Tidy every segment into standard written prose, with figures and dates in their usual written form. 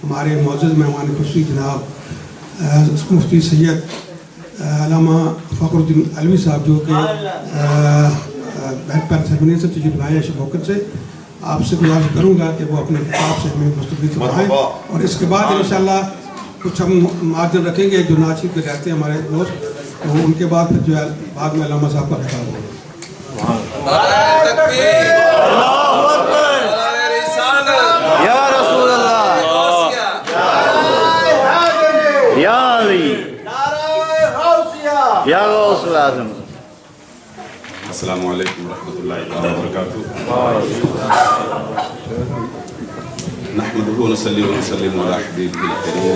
ہمارے معزز مہمان خصوصی جناب مفتی سید علامہ فخر الدین علوی صاحب جو کہ پیر سرمنی سے تشریف لائے ہیں شبوکت سے، آپ سے گزارش کروں گا کہ وہ اپنے کتاب سے ہمیں مستقبل فرمائیں، اور اس کے بعد انشاءاللہ کچھ ہم مارجن رکھیں گے جو ناچیز پہ رہتے ہیں ہمارے دوست، تو ان کے بعد پھر جو ہے بعد میں علامہ صاحب کا خطاب ہوگا۔ یا رسول اللہ، یا علی، یا غوث العظم۔ السلام علیکم ورحمۃ اللہ وبرکاتہ۔ نحمده ونصلي ونسلم على حبيبه الكريم،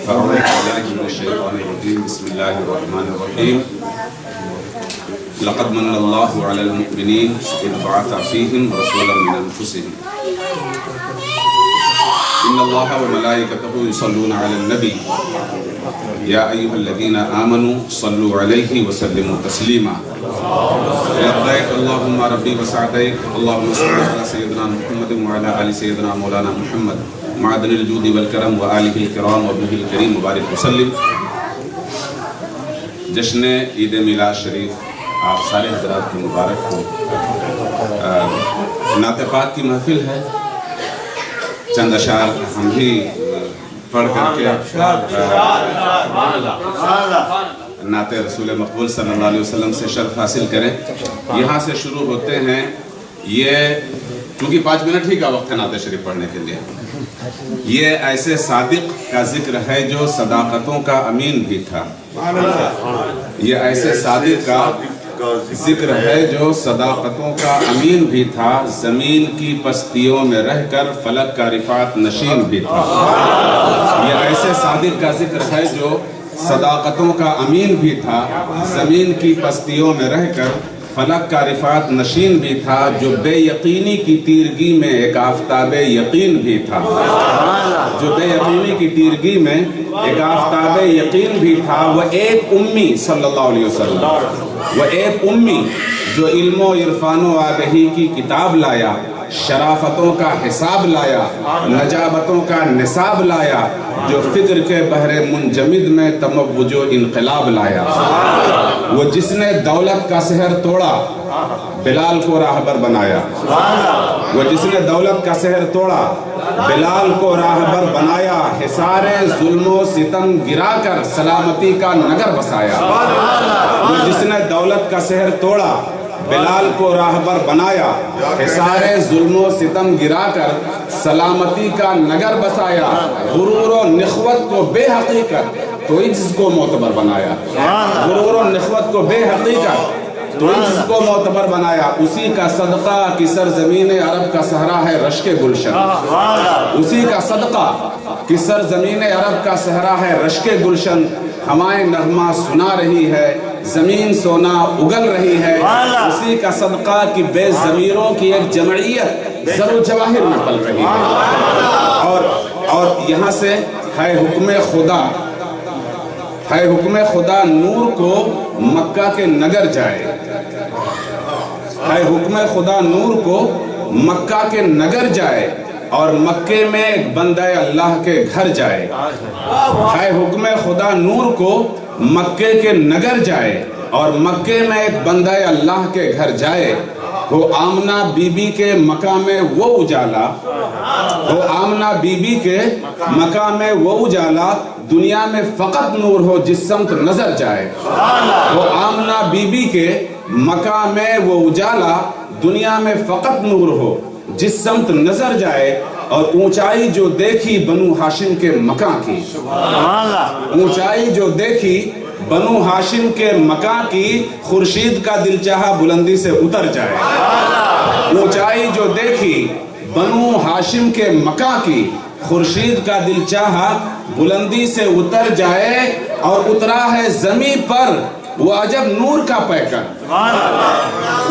أعوذ بالله من الشيطان الرجيم، بسم الله الرحمن الرحيم۔ لقد من الله على المؤمنين إذ بعث فيهم رسولا من أنفسهم إن الله وملائكته يصلون على النبي يا أيها الذين آمنوا صلوا عليه وسلموا تسليما۔ لبيك اللهم ربي وسعديك، اللهم صل على سيدنا محمد وعلى آل سيدنا مولانا محمد معدن الجود والكرم وآله الكرام وابنه الكريم وبارك وسلم۔ جشن عید میلاد شریف آپ سارے حضرات کی مبارک ہو۔ نعت پاک کی محفل ہے، چند اشعار ہم بھی پڑھ کر کے نعت رسول مقبول صلی اللہ علیہ وسلم سے شرف حاصل کریں۔ یہاں سے شروع ہوتے ہیں، یہ کیونکہ 5 منٹ ہی کا وقت ہے نعت شریف پڑھنے کے لیے۔ یہ ایسے صادق کا ذکر ہے جو صداقتوں کا امین بھی تھا، یہ ایسے صادق کا ذکر ہے جو صداقتوں کا امین بھی تھا، زمین کی پستیوں میں رہ کر فلک کا رفعت نشین بھی تھا۔ یہ ایسے صادق کا ذکر ہے جو صداقتوں کا امین بھی تھا، زمین کی پستیوں میں رہ کر فلک کا رفعت نشین بھی تھا، جو بے یقینی کی تیرگی میں ایک آفتاب یقین بھی تھا، جو بے یقینی کی تیرگی میں ایک آفتاب یقین بھی تھا۔ وہ ایک امی صلی اللہ علیہ وسلم، وہ ایک امی جو علم و عرفان و آگہی کی کتاب لایا، شرافتوں کا حساب لایا، نجابتوں کا نصاب لایا، جو فکر کے بحر منجمد میں تموج و انقلاب لایا۔ وہ جس نے دولت کا سحر توڑا، بلال کو راہبر بنایا۔ وہ جس نے دولت کا سحر توڑا، بلال کو راہبر بنایا، حصار ظلم و ستم گرا کر سلامتی کا نگر بسایا۔ وہ جس نے دولت کا سحر توڑا، بلال کو راہبر بنایا، حصار ظلم و ستم گرا کر سلامتی کا نگر بسایا۔ غرور و نخوت کو بے حقیقت تو عجز کو معتبر بنایا، غرور و نخوت کو بے حقیقت تو عجز کو معتبر بنایا۔ اسی کا صدقہ کی سرزمین عرب کا صحرا ہے رشک گلشن، اسی کا صدقہ کی سرزمین عرب کا صحرا ہے رشک گلشن۔ ہوائیں نغمہ سنا رہی ہے، زمین سونا اگل رہی ہے، اسی کا صدقہ کی بے ضمیروں کی ایک جمعیت زر و جواہر میں پل رہی ہے۔ اور یہاں سے ہے حکم خدا، ہے حکم خدا نور کو مکہ کے نگر جائے، ہے حکم خدا نور کو مکہ کے نگر جائے، اور مکے میں ایک بندہ اللہ کے گھر جائے۔ ہے حکم خدا نور کو مکے کے نگر جائے، اور مکے میں ایک بندہ اللہ کے گھر جائے۔ وہ آمنہ بی بی کے مقام میں وہ اجالا، وہ آمنہ بی بی کے مقام میں وہ اجالا، دنیا میں فقط نور ہو جس سمت نظر جائے۔ وہ آمنہ بی بی کے مقام میں وہ اجالا، دنیا میں فقط نور ہو جس سمت نظر جائے۔ اور اونچائی جو دیکھی بنو ہاشم کے مکان کی، اونچائی جو دیکھی بنو ہاشم کے مکان کی، خورشید کا دل چاہا بلندی سے اتر جائے۔ اونچائی جو دیکھی بنو ہاشم کے مکان کی، خورشید کا دل چاہا بلندی سے اتر جائے۔ اور اترا ہے زمین پر وہ عجب نور کا پیکر،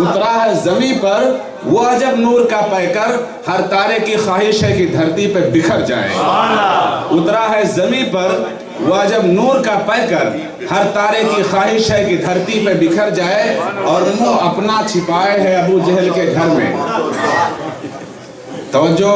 اترا ہے زمین پر وہ عجب نور کا پیکر، ہر تارے کی خواہش ہے کہ دھرتی پہ بکھر جائے۔ اترا ہے زمین پر وہ عجب نور کا پیکر، ہر تارے کی خواہش ہے کہ دھرتی پہ بکھر جائے۔ اور منہ اپنا چھپائے ہے ابو جہل کے گھر میں۔ توجہ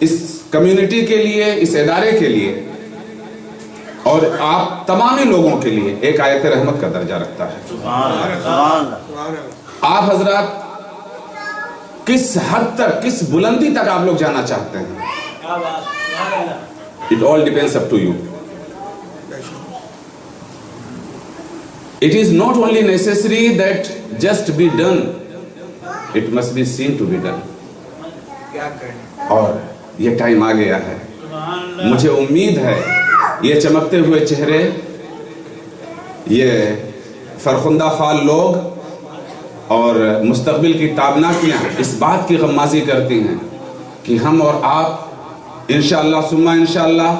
اس کمیونٹی کے لیے، اس ادارے کے لیے اور آپ تمامی لوگوں کے لیے ایک آیت رحمت کا درجہ رکھتا ہے۔ آپ حضرات کس حد تک، کس بلندی تک آپ لوگ جانا چاہتے ہیں، it all depends up to you. It is not only necessary that just be done, it must be seen to be done. اور یہ ٹائم آ گیا ہے، مجھے امید ہے یہ چمکتے ہوئے چہرے، یہ فرخندہ فعال لوگ اور مستقبل کی تابناکیاں اس بات کی غمازی کرتی ہیں کہ ہم اور آپ انشاءاللہ ثم انشاءاللہ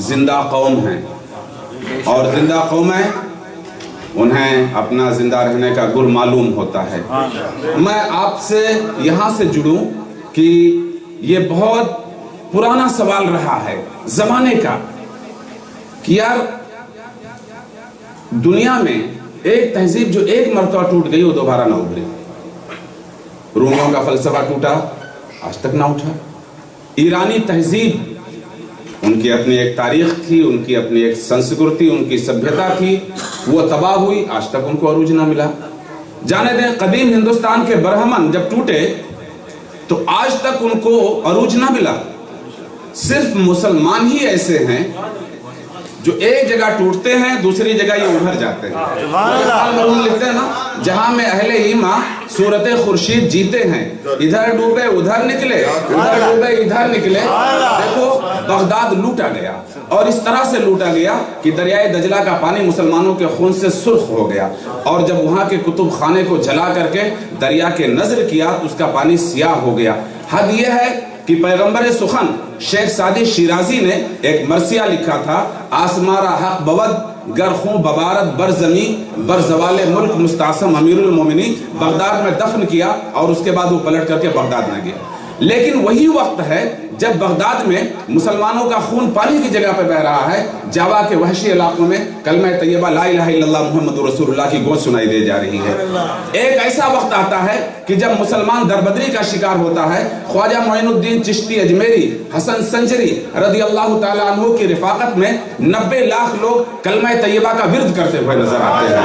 زندہ قوم ہیں، اور زندہ قومیں انہیں اپنا زندہ رہنے کا گر معلوم ہوتا ہے۔ میں آپ سے یہاں سے جڑوں کہ یہ بہت پرانا سوال رہا ہے زمانے کا کہ یار دنیا میں ایک تہذیب جو ایک مرتبہ ٹوٹ گئی وہ دوبارہ نہ ابھرے۔ رومیوں کا فلسفہ ٹوٹا، آج تک نہ اٹھا۔ ایرانی تہذیب، ان کی اپنی ایک تاریخ تھی، ان کی اپنی ایک سنسکرتی، ان کی سبھیتا تھی، وہ تباہ ہوئی، آج تک ان کو عروج نہ ملا۔ جانے دیں قدیم ہندوستان کے برہمن جب ٹوٹے تو آج تک ان کو عروج نہ ملا۔ صرف مسلمان ہی ایسے ہیں جو ایک جگہ ٹوٹتے ہیں، دوسری جگہ یہ ابھر جاتے ہیں۔ مرحوم لکھتے ہیں نا، جہاں میں اہل ایمان صورت خورشید جیتے ہیں، ادھر ڈوبے ادھر نکلے، ادھر ڈوبے ادھر نکلے۔ دیکھو بغداد لوٹا گیا، اور اس طرح سے لوٹا گیا کہ دریائے دجلہ کا پانی مسلمانوں کے خون سے سرخ ہو گیا، اور جب وہاں کے کتب خانے کو جلا کر کے دریا کے نظر کیا تو اس کا پانی سیاہ ہو گیا۔ حد یہ ہے کہ پیغمبر سخن شیخ سعدی شیرازی نے ایک مرثیہ لکھا تھا، آسمارا حق بود گر خوں ببارت بر زمین بر زوال ملک مستعصم امیر المومنین، بغداد میں دفن کیا اور اس کے بعد وہ پلٹ کر کے بغداد میں گیا۔ لیکن وہی وقت ہے جب بغداد میں مسلمانوں کا خون پانی کی جگہ پہ بہ رہا ہے، جاوا کے وحشی علاقوں میں کلمہ طیبہ لا الہ الا اللہ محمد رسول اللہ کی گونج سنائی دے جا رہی ہے۔ ایک ایسا وقت آتا ہے کہ جب مسلمان دربدری کا شکار ہوتا ہے، خواجہ معین الدین چشتی اجمیری، حسن سنجری رضی اللہ تعالیٰ عنہ کی رفاقت میں 90 لاکھ لوگ کلمہ طیبہ کا ورد کرتے ہوئے نظر آتے ہیں۔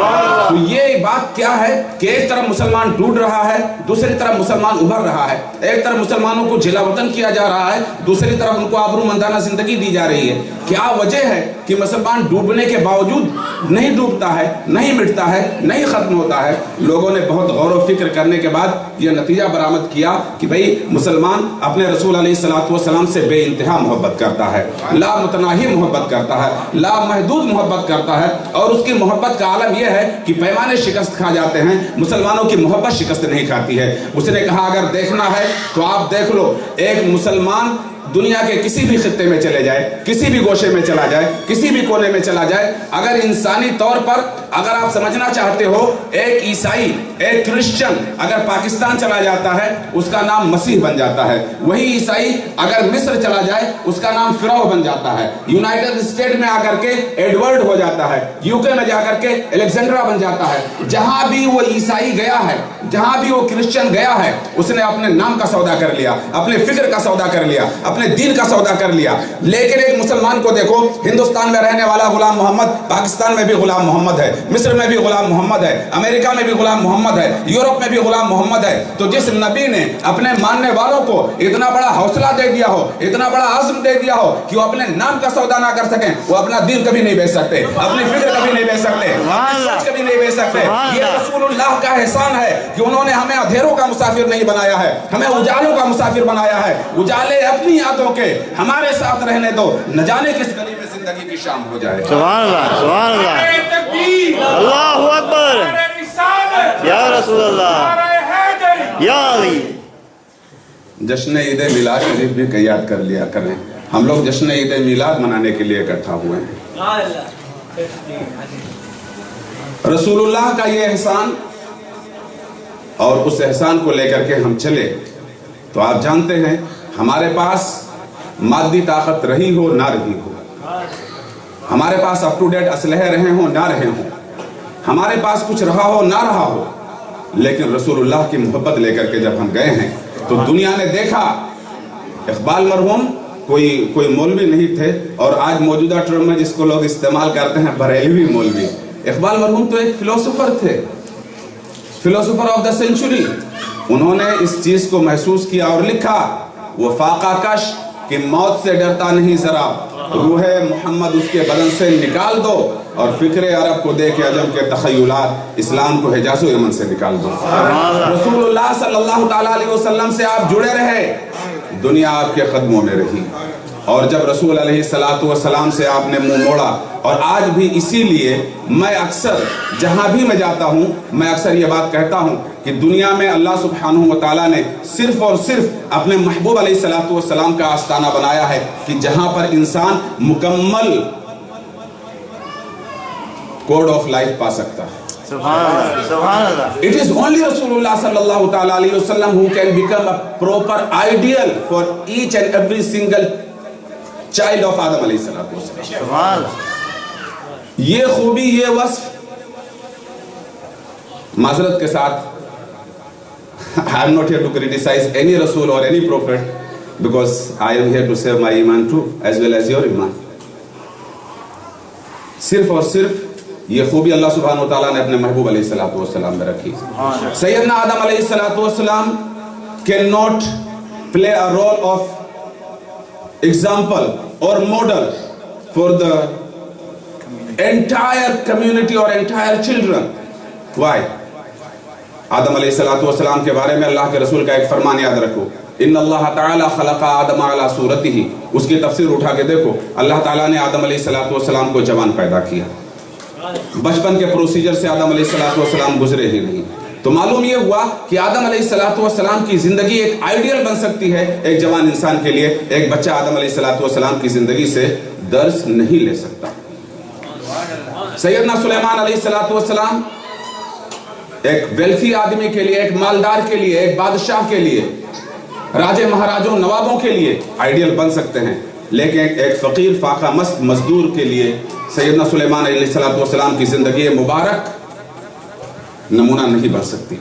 تو یہ بات کیا ہے کہ ایک طرف مسلمان ٹوٹ رہا ہے، دوسری طرف مسلمان ابھر رہا ہے، ایک طرف مسلمانوں کو جلا وطن کیا جا رہا ہے، دوسری طرف ان کو آبرو مندانہ زندگی دی جا رہی ہے۔ کیا وجہ ہے کہ مسلمان ڈوبنے کے باوجود نہیں ڈوبتا ہے، نہیں مٹتا ہے، نہیں ختم ہوتا ہے؟ لوگوں نے بہت غور و فکر کرنے کے بعد یہ نتیجہ برآمد کیا کہ بھئی مسلمان اپنے رسول علیہ السلام سے بے انتہا محبت کرتا ہے، لا متناہی محبت کرتا ہے، لا محدود محبت کرتا ہے، اور اس کی محبت کا عالم یہ ہے کہ پیمانے شکست کھا جاتے ہیں، مسلمانوں کی محبت شکست نہیں کھاتی ہے۔ اس نے کہا اگر دیکھنا ہے تو آپ دیکھ لو، ایک مسلمان دنیا کے کسی بھی خطے میں چلے جائے، کسی بھی گوشے میں چلا جائے، کسی بھی کونے میں چلا جائے، اگر انسانی طور پر اگر آپ سمجھنا چاہتے ہو، ایک عیسائی، ایک کرسچن اگر پاکستان چلا جاتا ہے اس کا نام مسیح بن جاتا ہے، وہی عیسائی اگر مصر چلا جائے اس کا نام فرعون بن جاتا ہے، یونائیٹڈ اسٹیٹ میں آ کر کے ایڈورڈ ہو جاتا ہے، UK میں جا کر کے الیگزینڈرا بن جاتا ہے۔ جہاں بھی وہ عیسائی گیا ہے، جہاں بھی وہ کرسچن گیا ہے، اس نے اپنے نام کا سودا کر لیا، اپنے فکر کا سودا کر لیا، اپنے دین کا سودا کر لیا۔ لیکن ایک مسلمان کو دیکھو، ہندوستان میں رہنے والا غلام محمد پاکستان میں بھی غلام محمد ہے، مصر میں بھی غلام محمد ہے، امریکہ میں بھی غلام محمد ہے، یورپ میں بھی غلام محمد ہے۔ تو جس نبی نے اپنے ماننے والوں کو اتنا بڑا حوصلہ دے دیا ہو، اتنا بڑا عزم دے دیا ہو کہ وہ اپنے نام کا سودا نہ کر سکیں، وہ اپنا دین کبھی نہیں بیچ سکتے، اپنی فکر کبھی نہیں بیچ سکتے، اپنی سوچ کبھی نہیں بیچ سکتے۔ یہ رسول اللہ کا احسان ہے کہ انہوں نے ہمیں اندھیروں کا مسافر نہیں بنایا ہے، ہمیں اجالوں کا مسافر بنایا ہے۔ اجالے اپنی یادوں کے ہمارے ساتھ رہنے دو، نہ جانے کس گلی میں زندگی کی شام ہو جائے۔ سبحان اللہ، سبحان اللہ، اللہ اکبر، یا رسول اللہ، یا علی۔ جشن عید میلاد شریف بھی کہ یاد کر لیا کریں، ہم لوگ جشن عید میلاد منانے کے لیے اکٹھا ہوئے ہیں۔ رسول اللہ کا یہ احسان اور اس احسان کو لے کر کے ہم چلے تو آپ جانتے ہیں ہمارے پاس مادی طاقت رہی ہو نہ رہی ہو، ہمارے پاس اپ ٹو ڈیٹ اسلحے رہے ہوں نہ رہے ہوں، ہمارے پاس کچھ رہا ہو نہ رہا ہو، لیکن رسول اللہ کی محبت لے کر کے جب ہم گئے ہیں تو دنیا نے دیکھا اقبال مرحوم کوئی مولوی نہیں تھے، اور آج موجودہ ٹرم میں جس کو لوگ استعمال کرتے ہیں بریلوی مولوی، اقبال مرحوم تو ایک فلسفر تھے، فلسفر آف دا سینچری. انہوں نے اس چیز کو محسوس کیا اور لکھا، وہ فاقہ کش کہ موت سے ڈرتا نہیں ذرا، روح محمد اس کے بدن سے نکال دو، اور فکر عرب کو دے کے عجم کے تخیلات، اسلام کو حجاز و یمن سے نکال دو. رسول اللہ صلی اللہ تعالیٰ علیہ وسلم سے آپ جڑے رہے، دنیا آپ کے قدموں میں رہی. اور جب رسول علیہ السلام سے آپ نے منہ موڑا، اور آج بھی اسی لیے میں اکثر جہاں بھی میں جاتا ہوں میں اکثر یہ بات کہتا ہوں کہ دنیا میں اللہ سبحانہ و تعالیٰ نے صرف اور صرف اپنے محبوب علیہ السلام کا آستانہ بنایا ہے کہ جہاں پر انسان مکمل کوڈ آف لائف پا سکتا ہے. سبحان اللہ. It is only Rasulullah sallallahu ta'ala alayhi wa sallam who can become a proper ideal for each and every single child of Adam alayhi salatu wasalam. سبحان اللہ. یہ خوبی، یہ وصف، معذرت کے ساتھ I am not here to criticize any Rasul or any Prophet, because I am here to save my iman too as well as your iman. صرف اور صرف یہ خوبی اللہ سبحانہ و تعالیٰ نے اپنے محبوب علیہ السلام میں رکھی. سیدنا آدم علیہ السلام can not play a role of example or model for the entire community or entire children. Why? آدم علیہ السلام کے بارے میں اللہ کے رسول کا ایک فرمان یاد رکھو، ان اللہ تعالیٰ خلق آدم علی صورتہ. اس کی تفسیر اٹھا کے دیکھو، اللہ تعالیٰ نے آدم علیہ السلام کو جوان پیدا کیا. بچپن کے پروسیجر سے آدم علیہ السلام گزرے ہی نہیں. تو معلوم یہ ہوا کہ آدم علیہ السلام کی زندگی ایک آئیڈیل بن سکتی ہے ایک جوان انسان کے لیے. ایک بچہ آدم علیہ السلام کی زندگی سے درس نہیں لے سکتا. سیدنا سلیمان علیہ السلام ایک ویلتھی آدمی کے لیے، ایک مالدار کے لیے، ایک بادشاہ کے لیے، راجے مہاراجوں نوابوں کے لیے آئیڈیل بن سکتے ہیں، لیکن ایک فقیر فاقہ مست مزدور کے لیے سیدنا سلیمان علیہ السلام کی زندگی مبارک نمونہ نہیں بن سکتی.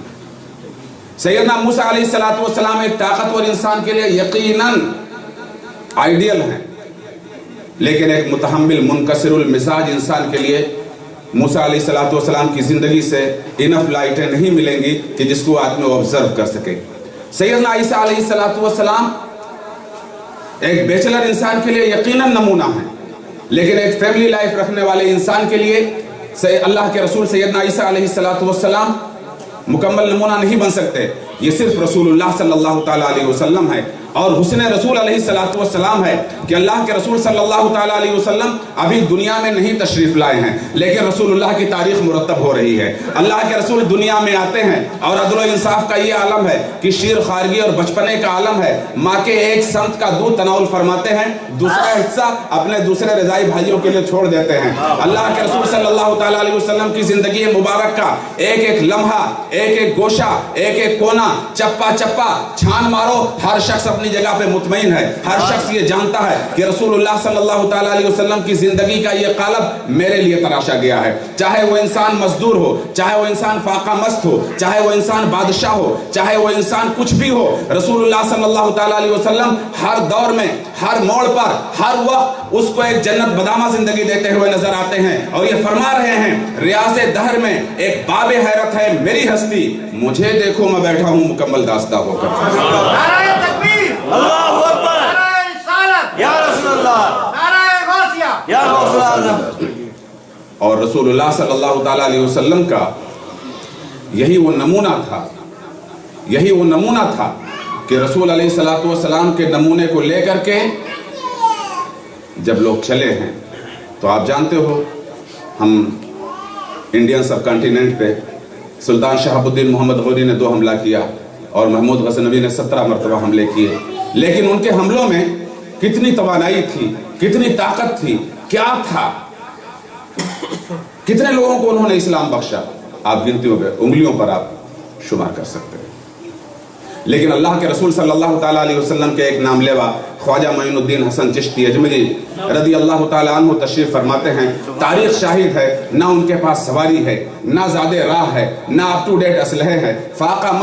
سیدنا موسیٰ علیہ السلام ایک طاقتور انسان کے لیے یقیناً آئیڈیل ہیں، لیکن ایک متحمل منکسر المزاج انسان کے لیے موسیٰ علیہ السلام کی زندگی سے انف لائٹیں نہیں ملیں گی کہ جس کو آدمی آبزرو کر سکے. سیدنا عیسیٰ علیہ السلام ایک بیچلر انسان کے لیے یقیناً نمونہ ہے، لیکن ایک فیملی لائف رکھنے والے انسان کے لیے اللہ کے رسول سیدنا عیسیٰ علیہ السلام مکمل نمونہ نہیں بن سکتے. یہ صرف رسول اللہ صلی اللہ تعالیٰ علیہ وسلم ہے. اور حسن رسول علیہ السلام ہے کہ اللہ کے رسول صلی اللہ تعالیٰ علیہ وسلم ابھی دنیا میں نہیں تشریف لائے ہیں، لیکن رسول اللہ کی تاریخ مرتب ہو رہی ہے. اللہ کے رسول دنیا میں آتے ہیں اور عدل و انصاف کا یہ عالم ہے کہ شیر خارگی اور بچپنے کا عالم ہے. ماں کے ایک سمت کا دودھ تناول فرماتے ہیں، دوسرا حصہ اپنے دوسرے رضائی بھائیوں کے لیے چھوڑ دیتے ہیں. اللہ کے رسول صلی اللہ تعالیٰ علیہ وسلم کی زندگی مبارک کا ایک ایک لمحہ، ایک ایک گوشہ، ایک ایک کونا، چپا چپا چھان مارو، ہر شخص اپنی جگہ پہ مطمئن ہے. ہر شخص یہ جانتا ہے کہ رسول اللہ صلی اللہ تعالیٰ علیہ وسلم کی زندگی کا یہ قالب میرے لیے تراشا گیا ہے. چاہے وہ انسان مزدور ہو، چاہے وہ انسان فاقہ مست ہو، چاہے وہ انسان بادشاہ ہو، چاہے وہ انسان کچھ بھی ہو، رسول اللہ صلی اللہ تعالیٰ علیہ وسلم ہر دور میں، ہر موڑ پر، ہر وقت اس کو ایک جنت بدامہ زندگی دیتے ہوئے نظر آتے ہیں. اور یہ فرما رہے ہیں ریاض دہر میں ایک باب حیرت ہے میری ہستی، مجھے دیکھو میں بیٹھا ہوں مکمل داستہ ہو کر. نعرہ تکبیر، اللہ اکبر، نعرہ رسالت، یا رسول اللہ، نعرہ غوثیہ، یا غوث اعظم. اور رسول اللہ صلی اللہ تعالیٰ علیہ وسلم کا یہی وہ نمونہ تھا، یہی وہ نمونہ تھا کہ رسول علیہ السلام کے نمونے کو لے کر کے جب لوگ چلے ہیں تو آپ جانتے ہو ہم انڈین سب کانٹیننٹ پہ سلطان شہاب الدین محمد غوری نے 2 حملہ کیا اور محمود غزنوی نے 17 مرتبہ حملے کیے، لیکن ان کے حملوں میں کتنی توانائی تھی، کتنی طاقت تھی، کیا تھا، کتنے لوگوں کو انہوں نے اسلام بخشا، آپ گنتیوں پہ انگلیوں پر آپ شمار کر سکتے ہیں. لیکن اللہ کے رسول صلی اللہ تعالیٰ علیہ وسلم کے ایک نام لیوا خواجہ معین الدین حسن چشتی اجملی رضی اللہ تعالیٰ عنہ تشریف فرماتے ہیں، تاریخ شاہد ہے، نہ ان کے پاس سواری ہے، نہ زیادہ راہ ہے، نہ اپ ٹو ڈیٹ اسلحے ہے، فاقہ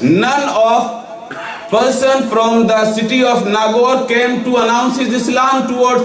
none of person from the city of Nagaur came to announce his Islam towards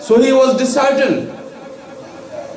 so he was disheartened।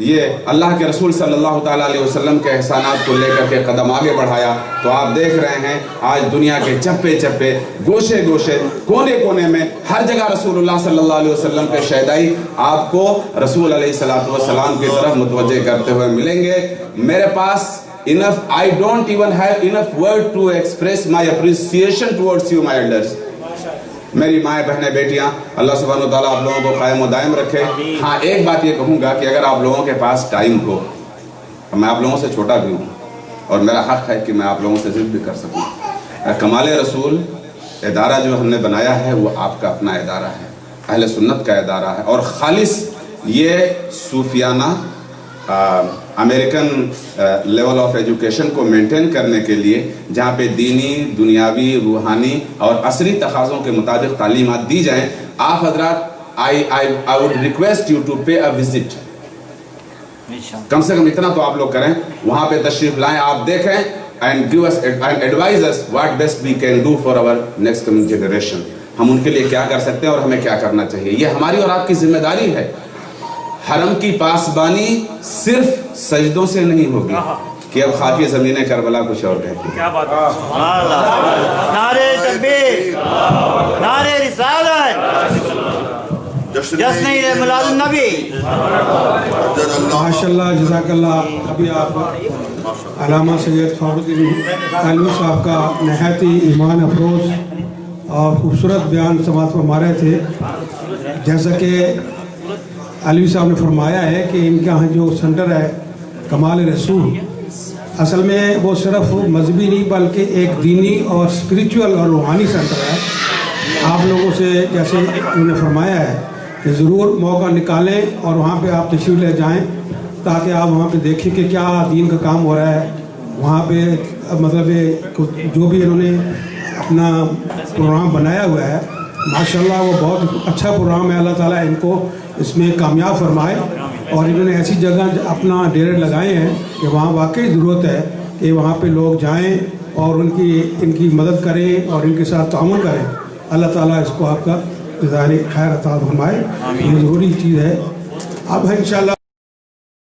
یہ اللہ کے رسول صلی اللہ تعالیٰ علیہ وسلم کے احسانات کو لے کر کے قدم آگے بڑھایا، تو آپ دیکھ رہے ہیں آج دنیا کے چپے چپے، گوشے گوشے، کونے کونے میں ہر جگہ رسول اللہ صلی اللہ علیہ وسلم کے شہدائی آپ کو رسول علیہ السلام کی طرف متوجہ کرتے ہوئے ملیں گے۔ میرے پاس I don't even have enough word to express my appreciation towards you, my elders. میری مائیں بہنیں بیٹیاں، اللہ سبحانہ وتعالیٰ آپ لوگوں کو قائم و دائم رکھے۔ ہاں ایک بات یہ کہوں گا کہ اگر آپ لوگوں کے پاس ٹائم ہو، میں آپ لوگوں سے چھوٹا بھی ہوں اور میرا حق ہے کہ میں آپ لوگوں سے ضد بھی کر سکوں۔ کمال رسول ادارہ جو ہم نے بنایا ہے وہ آپ کا اپنا ادارہ ہے، اہل سنت کا ادارہ ہے، اور خالص یہ صوفیانہ امریکن لیول آف ایجوکیشن کو مینٹین کرنے کے لیے، جہاں پہ دینی، دنیاوی، روحانی اور عصری تقاضوں کے مطابق تعلیمات دی جائیں، آپ حضرات I would request you to pay a visit. کم سے کم اتنا تو آپ لوگ کریں، وہاں پہ تشریف لائیں، آپ دیکھیں and give us and advise us what best we can do for our next coming generation. ہم ان کے لیے کیا کر سکتے ہیں اور ہمیں کیا کرنا چاہیے، یہ ہماری اور آپ کی ذمہ داری ہے۔ حرم کی پاسبانی صرف سجدوں سے نہیں ہوگی کہ اب خافی زمین کربلا کچھ اور کہتی ہے۔ کیا بات ہے، نعرہ تکبیر، نعرہ رسالت، جشن عید میلاد النبی۔ ماشاءاللہ، جزاک اللہ۔ ابھی آپ علامہ سید فاروق علوی صاحب کا نہایت ہی ایمان افروز اور خوبصورت بیان سماعت فرما رہے تھے۔ جیسا کہ علوی صاحب نے فرمایا ہے کہ ان کے یہاں جو سینٹر ہے کمال رسول، اصل میں وہ صرف مذہبی نہیں بلکہ ایک دینی اور اسپریچول اور روحانی سینٹر ہے۔ آپ لوگوں سے جیسے انہوں نے فرمایا ہے کہ ضرور موقع نکالیں اور وہاں پہ آپ تشریف لے جائیں، تاکہ آپ وہاں پہ دیکھیں کہ کیا دین کا کام ہو رہا ہے وہاں پہ۔ مطلب جو بھی انہوں نے اپنا پروگرام بنایا ہوا ہے، ماشاءاللہ وہ بہت اچھا پروگرام ہے۔ اللہ تعالیٰ ان کو اس میں کامیاب فرمائے، اور انہوں نے ایسی جگہ اپنا ڈیرے لگائے ہیں کہ وہاں واقعی ضرورت ہے کہ وہاں پہ لوگ جائیں اور ان کی مدد کریں اور ان کے ساتھ تعاون کریں۔ اللہ تعالیٰ اس کو آپ کا جزائے خیر عطا فرمائے، یہ ضروری چیز ہے۔ اب انشاءاللہ